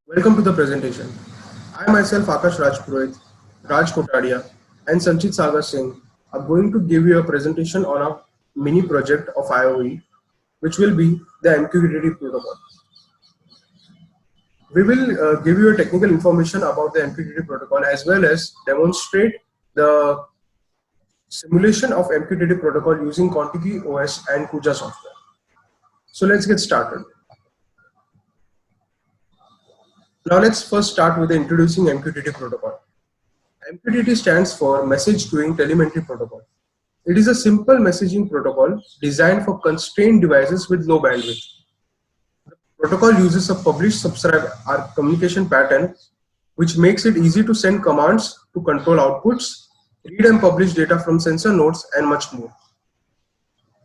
Welcome to the presentation. I myself, Akash Rajpurohit, Raj Kotadia, and Sanchit Sagar Singh are going to give you a presentation on a mini project of IOE, which will be the MQTT protocol. We will give you a technical information about the MQTT protocol as well as demonstrate the simulation of MQTT protocol using Contiki OS and Kuja software. So let's get started. Now let's first start with introducing MQTT protocol. MQTT stands for Message Queuing Telemetry Protocol. It is a simple messaging protocol designed for constrained devices with low bandwidth. The protocol uses a publish-subscribe communication pattern, which makes it easy to send commands to control outputs, read and publish data from sensor nodes, and much more.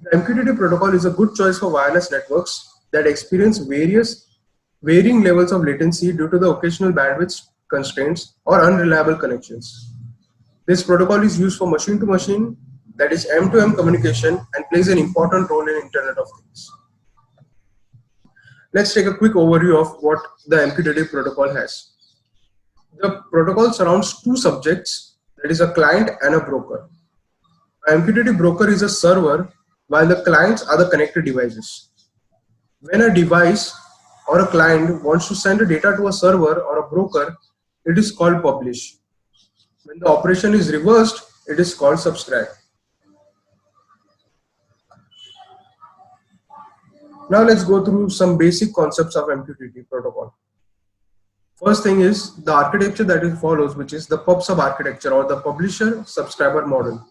The MQTT protocol is a good choice for wireless networks that experience varying levels of latency due to the occasional bandwidth constraints or unreliable connections. This protocol is used for machine-to-machine, that is M2M communication, and plays an important role in Internet of Things. Let's take a quick overview of what the MQTT protocol has. The protocol surrounds two subjects, that is a client and a broker. An MQTT broker is a server, while the clients are the connected devices. When a device or a client wants to send data to a server or a broker, it is called publish. When the operation is reversed, it is called subscribe. Now let's go through some basic concepts of MQTT protocol. First thing is the architecture that it follows, which is the pub-sub architecture or the publisher-subscriber model.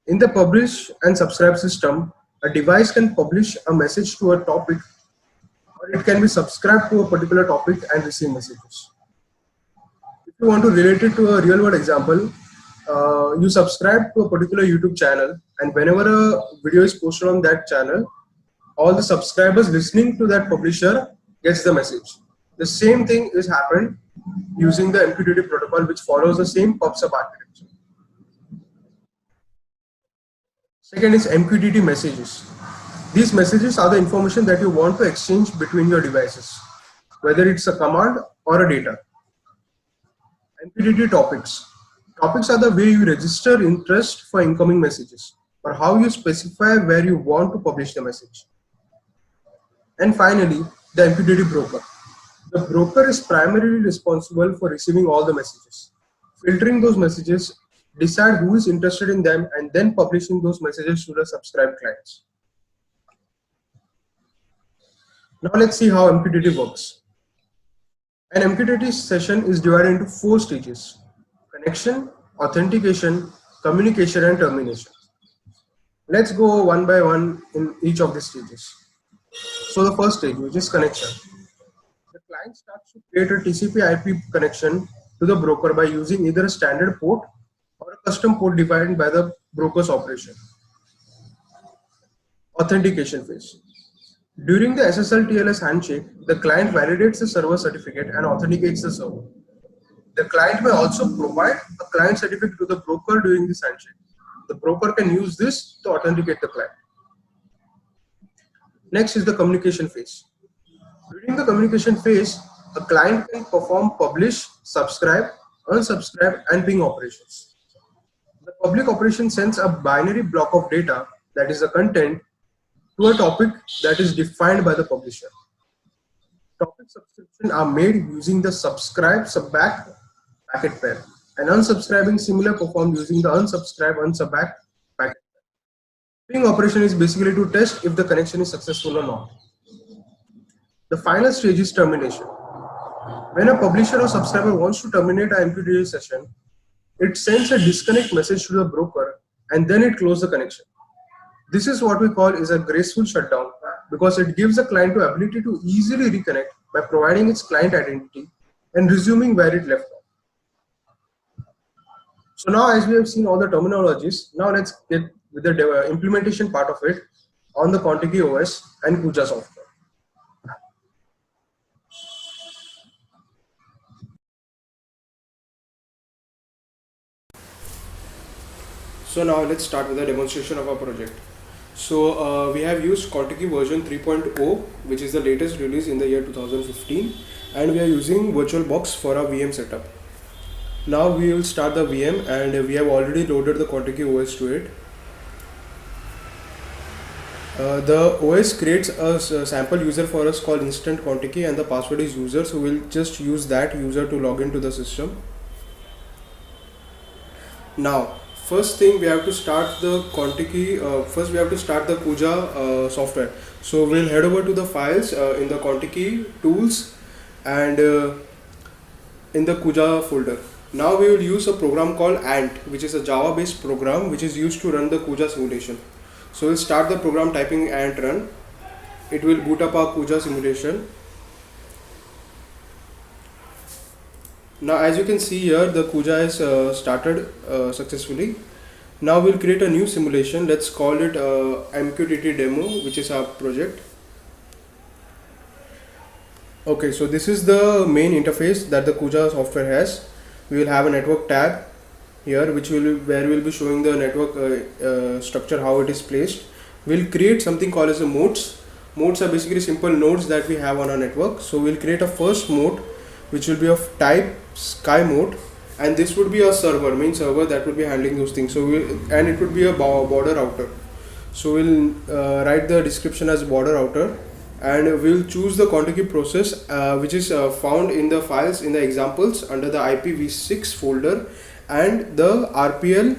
In the publish and subscribe system, a device can publish a message to a topic, or it can be subscribed to a particular topic and receive messages. If you want to relate it to a real-world example, you subscribe to a particular YouTube channel, and whenever a video is posted on that channel, all the subscribers listening to that publisher gets the message. The same thing is happened using the MQTT protocol, which follows the same pub-sub architecture. Second is MQTT messages. These messages are the information that you want to exchange between your devices, whether it's a command or a data. MQTT topics. Topics are the way you register interest for incoming messages, or how you specify where you want to publish the message. And finally, the MQTT broker. The broker is primarily responsible for receiving all the messages, filtering those messages, decide who is interested in them, and then publishing those messages to the subscribed clients. Now let's see how MQTT works. An MQTT session is divided into 4 stages: connection, authentication, communication, and termination. Let's go one by one in each of these stages. So the first stage, which is connection. The client starts to create a TCP/IP connection to the broker by using either a standard port or a custom port defined by the broker's operation. Authentication phase. During the SSL-TLS handshake, the client validates the server certificate and authenticates the server. The client may also provide a client certificate to the broker during this handshake. The broker can use this to authenticate the client. Next is the communication phase. During the communication phase, a client can perform publish, subscribe, unsubscribe, and ping operations. The public operation sends a binary block of data, that is the content, to a topic that is defined by the publisher. Topic subscription are made using the subscribe subback packet pair, and unsubscribing similar performed using the unsubscribe unsubback packet pair. Ping operation is basically to test if the connection is successful or not. The final stage is termination. When a publisher or subscriber wants to terminate an MQTT session, it sends a disconnect message to the broker and then it closes the connection. This is what we call is a graceful shutdown, because it gives the client the ability to easily reconnect by providing its client identity and resuming where it left off. So now, as we have seen all the terminologies, now let's get with the implementation part of it on the Contiki OS and Kuja software. So now let's start with a demonstration of our project. So we have used Contiki version 3.0, which is the latest release in the year 2015, and we are using VirtualBox for our VM setup. Now we will start the VM, and we have already loaded the Contiki OS to it. The OS creates a sample user for us called Instant Contiki, and the password is user, so we'll just use that user to log into the system. Now, first thing we have to start the Contiki. First, we have to start the Kuja software. So we'll head over to the files in the Contiki tools and in the Kuja folder. Now we will use a program called Ant, which is a Java-based program which is used to run the Kuja simulation. So we'll start the program typing Ant run. It will boot up our Kuja simulation. Now as you can see here, the Kuja is started successfully. Now we'll create a new simulation. Let's call it MQTT demo, which is our project. Okay, so this is the main interface that the Kuja software has. We will have a network tab here, where we'll be showing the network structure, how it is placed. We'll create something called as a modes. Modes are basically simple nodes that we have on our network. So we'll create a first mode, which will be of type sky mode, and this would be a server, main server that will be handling those things. So and it would be a border router. So we'll write the description as border router, and we'll choose the Contiki process which is found in the files in the examples under the IPv6 folder and the RPL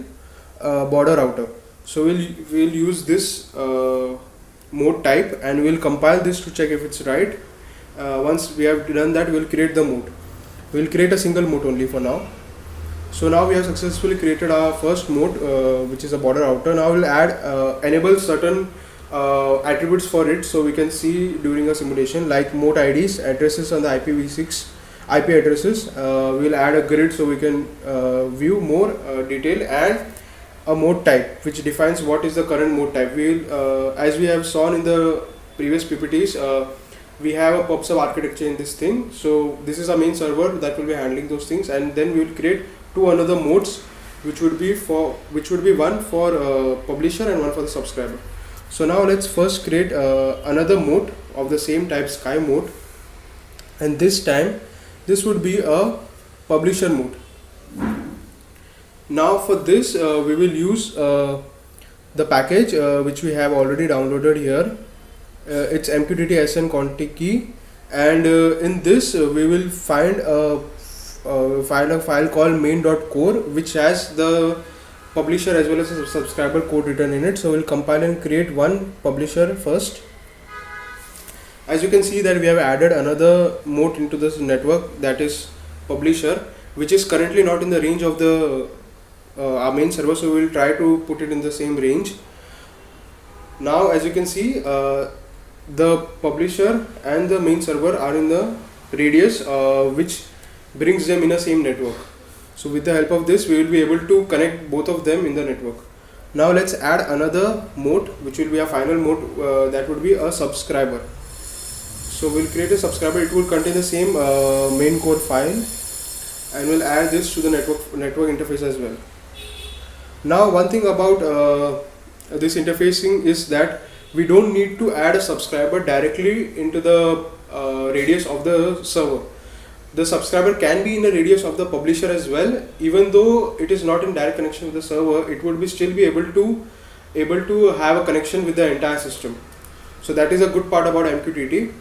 border router. So we'll use this mode type, and we'll compile this to check if it's right. Once we have done that, we'll create the mode. We'll create a single mode only for now. So now we have successfully created our first mode, which is a border router. Now we'll add enable certain attributes for it, so we can see during a simulation, like mode IDs, addresses on the IPv6 IP addresses. We'll add a grid so we can view more detail, and a mode type which defines what is the current mode type. We'll as we have shown in the previous PPTs, we have a PubSub architecture in this thing. So this is our main server that will be handling those things, and then we will create two another modes, which would be one for publisher and one for the subscriber. So now let's first create another mode of the same type, sky mode, and this time this would be a publisher mode. Now for this we will use the package which we have already downloaded here. It's MQTT SN Contiki, and in this we will find a file called main.core, which has the publisher as well as a subscriber code written in it. So we'll compile and create one publisher first. As you can see that we have added another mode into this network, that is publisher, which is currently not in the range of the our main server, so we will try to put it in the same range. Now as you can see, the publisher and the main server are in the radius which brings them in the same network. So with the help of this, we will be able to connect both of them in the network. Now let's add another mode, which will be a final mode, that would be a subscriber. So we'll create a subscriber. It will contain the same main core file, and we'll add this to the network interface as well. Now one thing about this interfacing is that we don't need to add a subscriber directly into the radius of the server. The subscriber can be in the radius of the publisher as well. Even though it is not in direct connection with the server, it would still be able to have a connection with the entire system. So that is a good part about MQTT.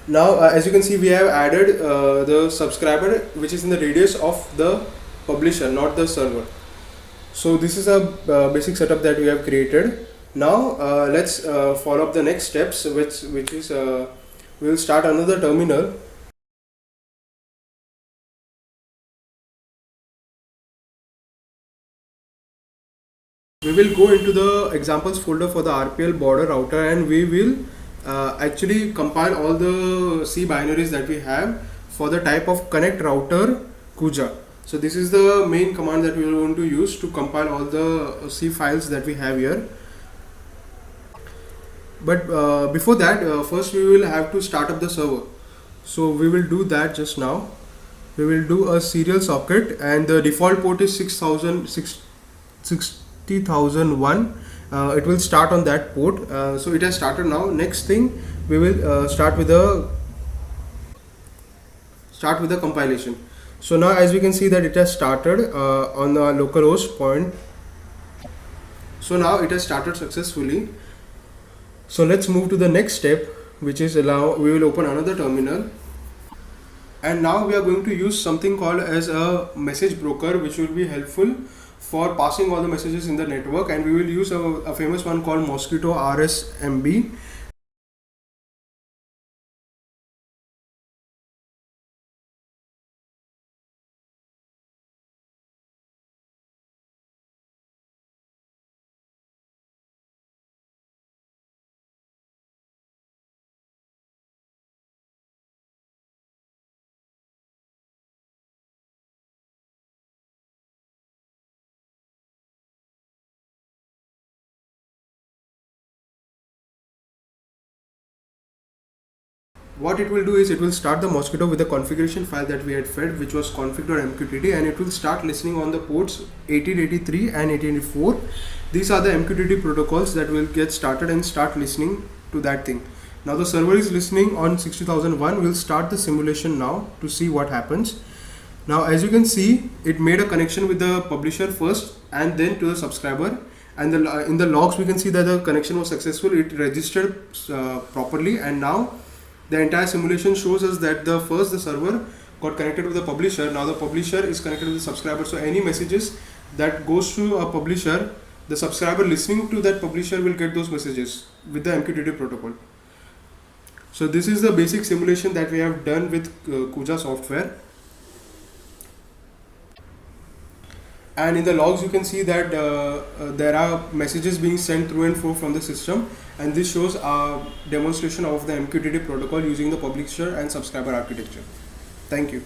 Now as you can see, we have added the subscriber which is in the radius of the publisher, not the server. So this is a basic setup that we have created. Now let's follow up the next steps, which is we will start another terminal. We will go into the examples folder for the RPL border router, and we will actually compile all the C binaries that we have for the type of connect router Kuja. So this is the main command that we are going to use to compile all the C files that we have here. But before that, first we will have to start up the server. So we will do that just now. We will do a serial socket, and the default port is 60,001. it will start on that port. So it has started now. Next thing, we will start with the compilation. So now as we can see that it has started on the localhost point. So now it has started successfully. So let's move to the next step, which is we will open another terminal, and now we are going to use something called as a message broker, which will be helpful for passing all the messages in the network, and we will use a famous one called Mosquitto RSMB. What it will do is it will start the Mosquitto with the configuration file that we had fed, which was config.mqtt, and it will start listening on the ports 1883 and 1884. These are the MQTT protocols that will get started and start listening to that thing. Now the server is listening on 60001. We'll start the simulation now to see what happens. Now as you can see, it made a connection with the publisher first and then to the subscriber, and in the logs we can see that the connection was successful. It registered properly, and now the entire simulation shows us that the server got connected with the publisher. Now the publisher is connected with the subscriber. So any messages that goes to a publisher, the subscriber listening to that publisher will get those messages with the MQTT protocol. So this is the basic simulation that we have done with Kuja software. And in the logs you can see that there are messages being sent through and through from the system, and this shows a demonstration of the MQTT protocol using the publisher and subscriber architecture. Thank you.